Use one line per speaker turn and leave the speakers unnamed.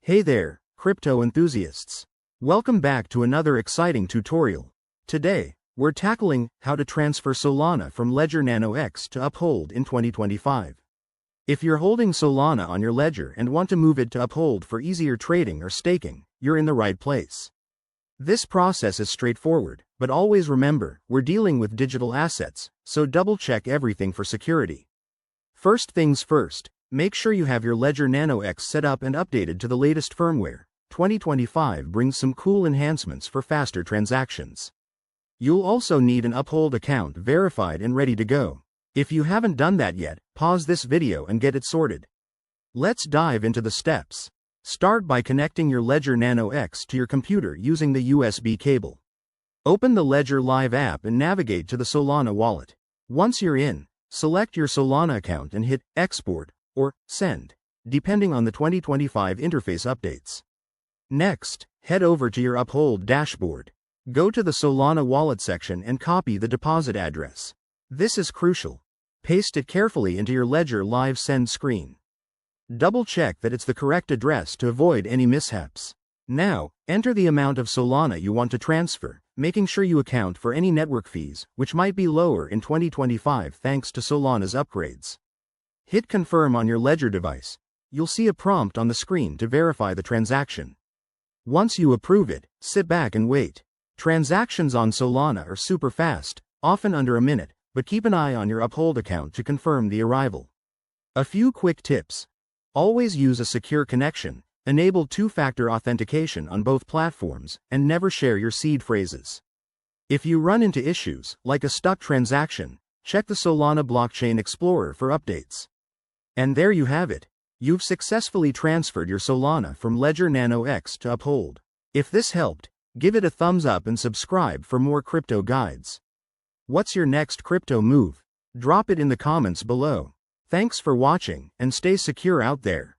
Hey there, crypto enthusiasts. Welcome back to another exciting tutorial. Today, we're tackling how to transfer Solana from Ledger Nano X to Uphold in 2025. If you're holding Solana on your ledger and want to move it to Uphold for easier trading or staking, you're in the right place. This process is straightforward, but always remember, we're dealing with digital assets, so double-check everything for security. First things first, make sure you have your Ledger Nano X set up and updated to the latest firmware. 2025 brings some cool enhancements for faster transactions. You'll also need an Uphold account verified and ready to go. If you haven't done that yet, pause this video and get it sorted. Let's dive into the steps. Start by connecting your Ledger Nano X to your computer using the USB cable. Open the Ledger Live app and navigate to the Solana wallet. Once you're in, select your Solana account and hit Export or Send, depending on the 2025 interface updates. Next, head over to your Uphold dashboard. Go to the Solana wallet section and copy the deposit address. This is crucial. Paste it carefully into your Ledger Live send screen. Double-check that it's the correct address to avoid any mishaps. Now, enter the amount of Solana you want to transfer, making sure you account for any network fees, which might be lower in 2025 thanks to Solana's upgrades. Hit Confirm on your Ledger device. You'll see a prompt on the screen to verify the transaction. Once you approve it, sit back and wait. Transactions on Solana are super fast, often under a minute, but keep an eye on your Uphold account to confirm the arrival. A few quick tips. Always use a secure connection, enable two-factor authentication on both platforms, and never share your seed phrases. If you run into issues, like a stuck transaction, check the Solana Blockchain Explorer for updates. And there you have it. You've successfully transferred your Solana from Ledger Nano X to Uphold. If this helped, give it a thumbs up and subscribe for more crypto guides. What's your next crypto move? Drop it in the comments below. Thanks for watching, and stay secure out there.